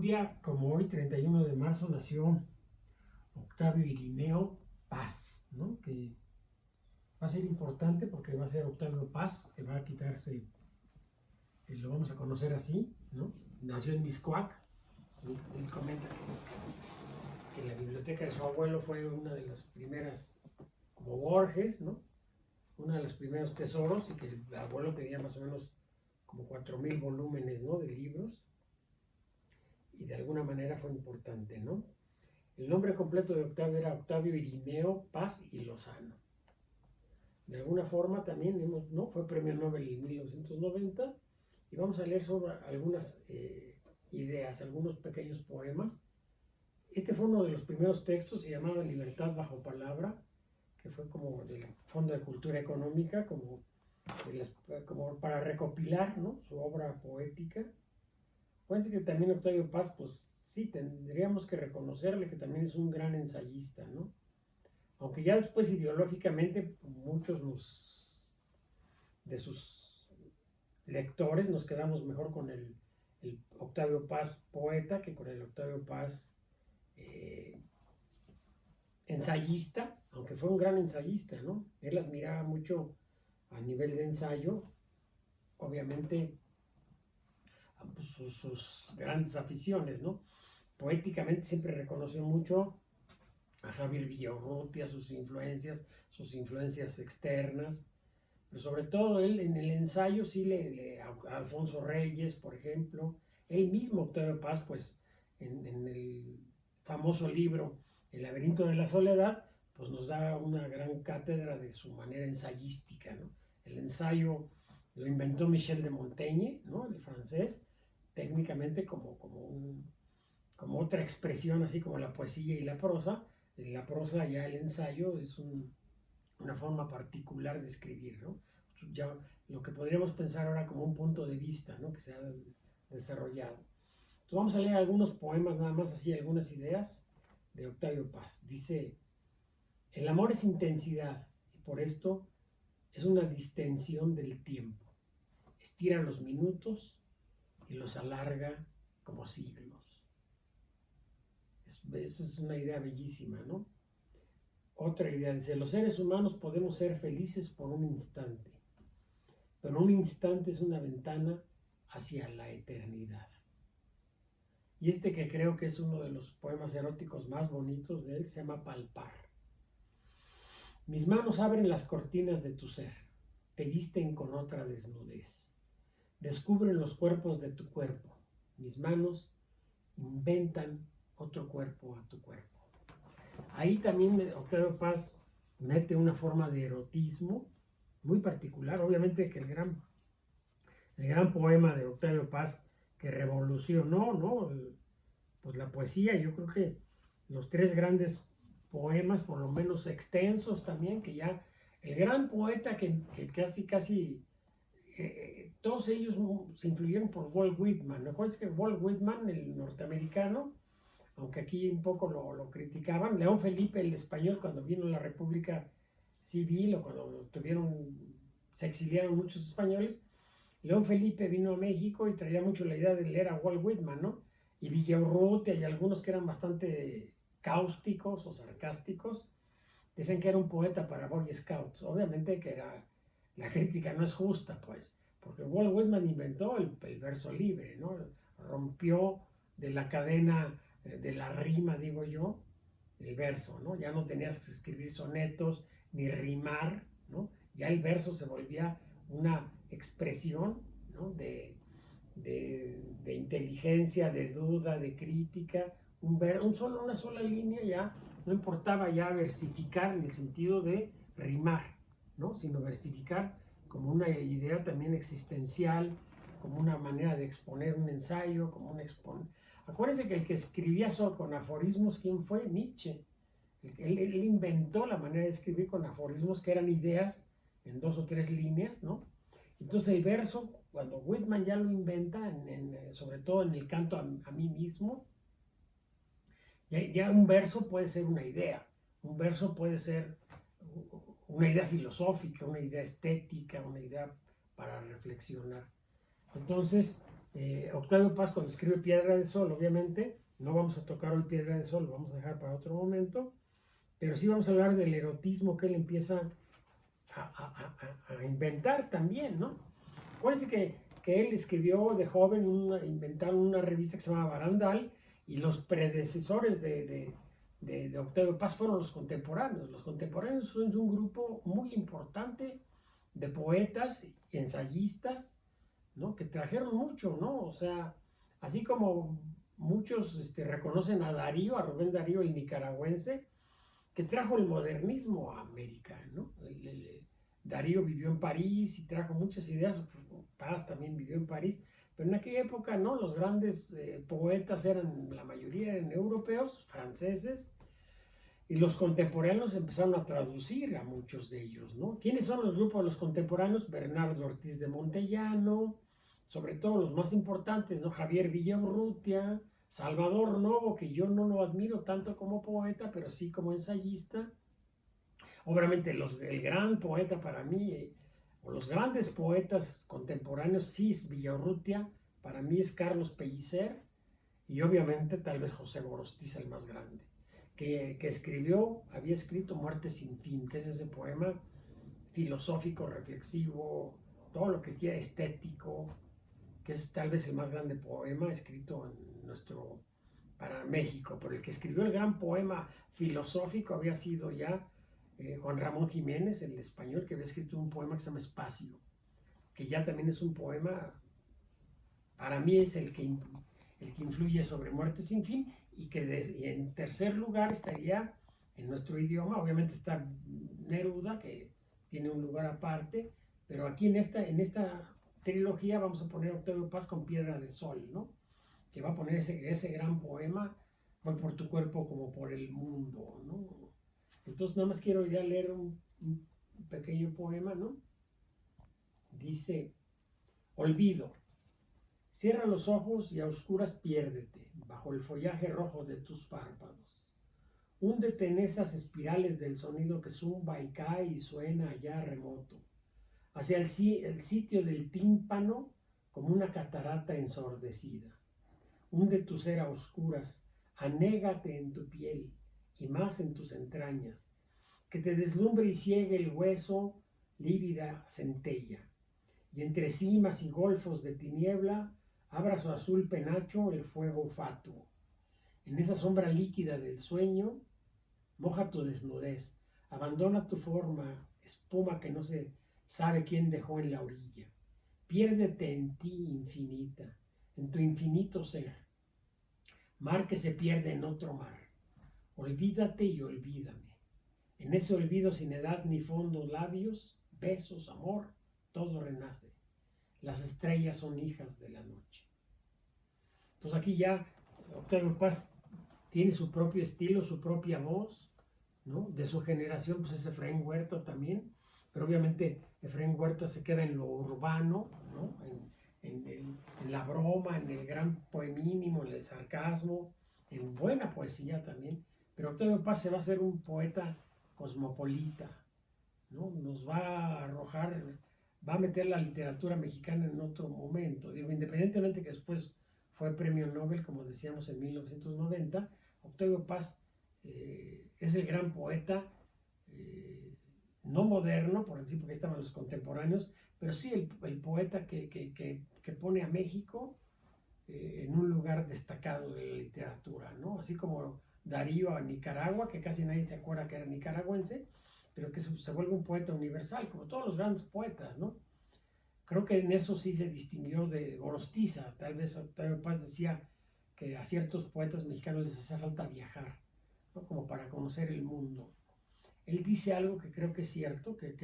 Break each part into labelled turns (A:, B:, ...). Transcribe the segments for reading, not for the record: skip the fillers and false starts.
A: día como hoy, 31 de marzo, nació Octavio Irineo Paz, ¿no? Que va a ser importante porque va a ser Octavio Paz, que va a quitarse, lo vamos a conocer así, ¿no? Nació en Mixcoac. Él comenta que la biblioteca de su abuelo fue una de las primeras, como Borges, ¿no? Uno de los primeros tesoros, y que el abuelo tenía más o menos como 4,000 volúmenes, ¿no? De libros, y de alguna manera fue importante, ¿no? El nombre completo de Octavio era Octavio Irineo Paz y Lozano. De alguna forma también, ¿no? Fue premio Nobel en 1990, y vamos a leer sobre algunas ideas, algunos pequeños poemas. Este fue uno de los primeros textos, se llamaba Libertad bajo palabra, que fue como del Fondo de Cultura Económica, como para recopilar, ¿no? Su obra poética. Acuérdense que también Octavio Paz, pues sí, tendríamos que reconocerle que también es un gran ensayista, ¿no? Aunque ya después ideológicamente muchos de sus lectores nos quedamos mejor con el Octavio Paz poeta que con el Octavio Paz ensayista, aunque fue un gran ensayista, ¿no? Él admiraba mucho a nivel de ensayo, obviamente, pues, sus grandes aficiones, ¿no? Poéticamente siempre reconoció mucho a Javier Villaurrutia, sus influencias externas, pero sobre todo él en el ensayo sí a Alfonso Reyes, por ejemplo, él mismo, Octavio Paz, pues en el famoso libro El laberinto de la soledad, pues nos da una gran cátedra de su manera ensayística, ¿no? El ensayo lo inventó Michel de Montaigne, ¿no? El francés, técnicamente como otra expresión, así como la poesía y la prosa. En la prosa ya el ensayo es una forma particular de escribir, ¿no? Ya lo que podríamos pensar ahora como un punto de vista, ¿no? Que se ha desarrollado. Entonces vamos a leer algunos poemas, nada más así, algunas ideas de Octavio Paz. Dice: el amor es intensidad, y por esto es una distensión del tiempo. Estira los minutos y los alarga como siglos. Esa es una idea bellísima, ¿no? Otra idea dice: los seres humanos podemos ser felices por un instante, pero un instante es una ventana hacia la eternidad. Y este, que creo que es uno de los poemas eróticos más bonitos de él, se llama Palpar. Mis manos abren las cortinas de tu ser, te visten con otra desnudez, descubren los cuerpos de tu cuerpo, mis manos inventan otro cuerpo a tu cuerpo. Ahí también Octavio Paz mete una forma de erotismo muy particular. Obviamente que el gran poema de Octavio Paz que revolucionó, ¿no? Pues la poesía, yo creo que los tres grandes poemas, por lo menos extensos también, que ya el gran poeta que casi todos ellos se influyeron por Walt Whitman. ¿No? Acuérdense que Walt Whitman, el norteamericano, aunque aquí un poco lo criticaban, León Felipe, el español, cuando vino la República Civil, o cuando se exiliaron muchos españoles, León Felipe vino a México y traía mucho la idea de leer a Walt Whitman, ¿no? Y Villaurrutia y algunos que eran bastante cáusticos o sarcásticos, dicen que era un poeta para Boy Scouts. Obviamente que la crítica no es justa, pues, porque Walt Whitman inventó el verso libre, ¿no? Rompió de la cadena de la rima, digo yo, el verso, ¿no? Ya no tenías que escribir sonetos ni rimar, ¿no? Ya el verso se volvía una expresión, ¿no? de inteligencia, de duda, de crítica. Una sola línea ya no importaba ya versificar en el sentido de rimar, ¿no? Sino versificar como una idea también existencial, como una manera de exponer un ensayo, Acuérdense que el que escribía con aforismos, ¿quién fue? Nietzsche. Él inventó la manera de escribir con aforismos, que eran ideas en 2 o 3 líneas, ¿no? Entonces el verso, cuando Whitman ya lo inventa, sobre todo en el canto a mí mismo, ya un verso puede ser una idea, un verso puede ser una idea filosófica, una idea estética, una idea para reflexionar. Entonces, Octavio Paz, cuando escribe Piedra de Sol, obviamente, no vamos a tocar hoy Piedra de Sol, lo vamos a dejar para otro momento, pero sí vamos a hablar del erotismo que él empieza a inventar también, ¿no? Acuérdense que él escribió de joven, inventaron una revista que se llama Barandal, y los predecesores de Octavio Paz fueron los contemporáneos. Los contemporáneos son un grupo muy importante de poetas y ensayistas, ¿no? Que trajeron mucho, ¿no? O sea, así como muchos reconocen a Darío, a Rubén Darío, el nicaragüense, que trajo el modernismo a América, ¿no? Darío vivió en París y trajo muchas ideas. Paz también vivió en París, pero en aquella época, ¿no? Los grandes poetas eran, la mayoría eran europeos, franceses, y los contemporáneos empezaron a traducir a muchos de ellos, ¿no? ¿Quiénes son los grupos de los contemporáneos? Bernardo Ortiz de Montellano, sobre todo los más importantes, ¿no? Javier Villaurrutia, Salvador Novo, que yo no lo admiro tanto como poeta, pero sí como ensayista. Obviamente el gran poeta para mí, o los grandes poetas contemporáneos, sí es Villaurrutia, para mí es Carlos Pellicer, y obviamente tal vez José Gorostiza, el más grande, que había escrito Muerte sin fin, que es ese poema filosófico, reflexivo, todo lo que quiera, estético, que es tal vez el más grande poema escrito para México, pero el que escribió el gran poema filosófico había sido ya Juan Ramón Jiménez, el español, que había escrito un poema que se llama Espacio, que ya también es un poema, para mí es el que influye sobre Muerte sin fin, y que en tercer lugar estaría en nuestro idioma, obviamente está Neruda, que tiene un lugar aparte, pero aquí en esta trilogía vamos a poner Octavio Paz con Piedra de Sol, ¿no? Que va a poner ese gran poema, Voy por tu cuerpo como por el mundo, ¿no? Entonces nada más quiero ya leer un pequeño poema, ¿no? Dice: olvido. Cierra los ojos y a oscuras piérdete bajo el follaje rojo de tus párpados. Húndete en esas espirales del sonido que zumba y cae y suena allá remoto, hacia el sitio del tímpano como una catarata ensordecida. Hunde tu ser a oscuras, anégate en tu piel y más en tus entrañas, que te deslumbre y ciegue el hueso, lívida centella, y entre cimas y golfos de tiniebla abra su azul penacho el fuego fatuo. En esa sombra líquida del sueño, moja tu desnudez, abandona tu forma, espuma que no se sabe quién dejó en la orilla. Piérdete en ti infinita, en tu infinito ser, mar que se pierde en otro mar. Olvídate y olvídame. En ese olvido sin edad ni fondo, labios, besos, amor, todo renace. Las estrellas son hijas de la noche. Entonces aquí ya Octavio Paz tiene su propio estilo, su propia voz, ¿no? De su generación pues es Efraín Huerta también, pero obviamente Efraín Huerta se queda en lo urbano, ¿no? En la broma, en el gran poemínimo, en el sarcasmo, en buena poesía también. Pero Octavio Paz se va a ser un poeta cosmopolita, ¿no? Nos va a arrojar, va a meter la literatura mexicana en otro momento. Digo, independientemente que después fue premio Nobel, como decíamos, en 1990, Octavio Paz es el gran poeta, no moderno, por decir, porque estaban los contemporáneos, pero sí el poeta que pone a México en un lugar destacado de la literatura, ¿no? Así como Darío a Nicaragua, que casi nadie se acuerda que era nicaragüense, pero que se vuelve un poeta universal, como todos los grandes poetas, ¿no? Creo que en eso sí se distinguió de Gorostiza. Tal vez Octavio Paz decía que a ciertos poetas mexicanos les hacía falta viajar, ¿no? Como para conocer el mundo. Él dice algo que creo que es cierto, que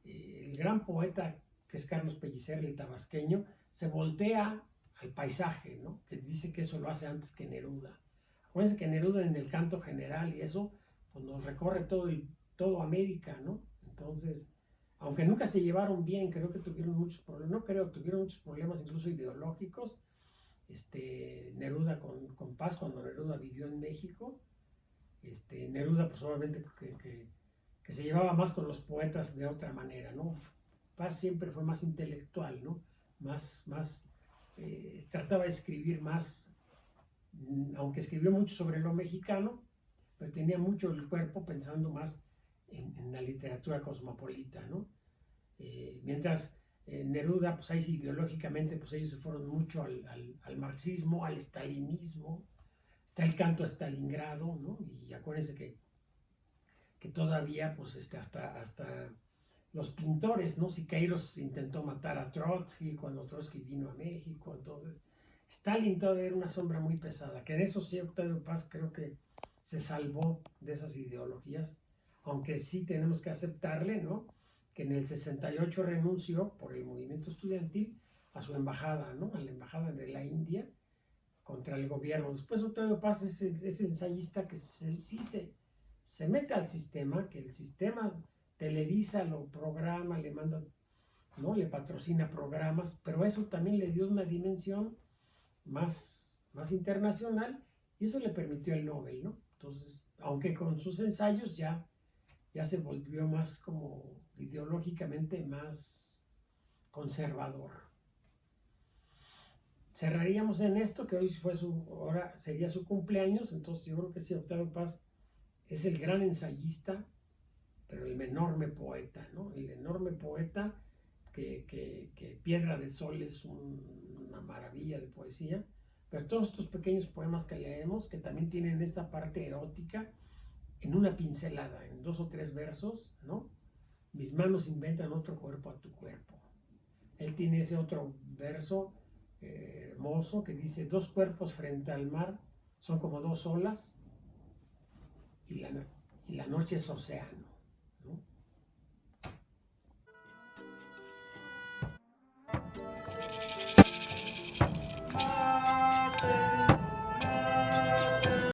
A: el gran poeta que es Carlos Pellicer, el tabasqueño, se voltea al paisaje, ¿no? Que dice que eso lo hace antes que Neruda. Acuérdense que Neruda en el canto general y eso, pues nos recorre todo América, ¿no? Entonces, aunque nunca se llevaron bien, creo que tuvieron muchos problemas, tuvieron muchos problemas incluso ideológicos, Neruda con Paz, cuando Neruda vivió en México, Neruda pues obviamente que se llevaba más con los poetas de otra manera, ¿no? Paz siempre fue más intelectual, ¿no? Más trataba de escribir más, aunque escribió mucho sobre lo mexicano, pero tenía mucho el cuerpo pensando más en la literatura cosmopolita, ¿no? Mientras Neruda, pues ahí ideológicamente, pues ellos se fueron mucho al marxismo, al stalinismo, está el canto a Stalingrado, ¿no? Y acuérdense que todavía, pues hasta los pintores, ¿no? Siqueiros intentó matar a Trotsky cuando Trotsky vino a México, entonces Stalin todavía era una sombra muy pesada, que en eso sí Octavio Paz creo que se salvó de esas ideologías, aunque sí tenemos que aceptarle, ¿no? Que en el 68 renunció por el movimiento estudiantil a su embajada, ¿no? A la embajada de la India contra el gobierno. Después Octavio Paz es ese ensayista que sí se mete al sistema, que el sistema Televisa lo programa, le manda, ¿no? Le patrocina programas, pero eso también le dio una dimensión más internacional y eso le permitió el Nobel, ¿no? Entonces, aunque con sus ensayos ya se volvió más como ideológicamente más conservador. Cerraríamos en esto, que hoy ahora sería su cumpleaños, entonces yo creo que sí, Octavio Paz es el gran ensayista, pero el enorme poeta, ¿no? El enorme poeta que Piedra de Sol es una maravilla de poesía, pero todos estos pequeños poemas que leemos, que también tienen esta parte erótica, en una pincelada, en 2 o 3 versos, ¿no? Mis manos inventan otro cuerpo a tu cuerpo. Él tiene ese otro verso hermoso que dice: 2 cuerpos frente al mar son como 2 olas y la noche es océano, ¿no?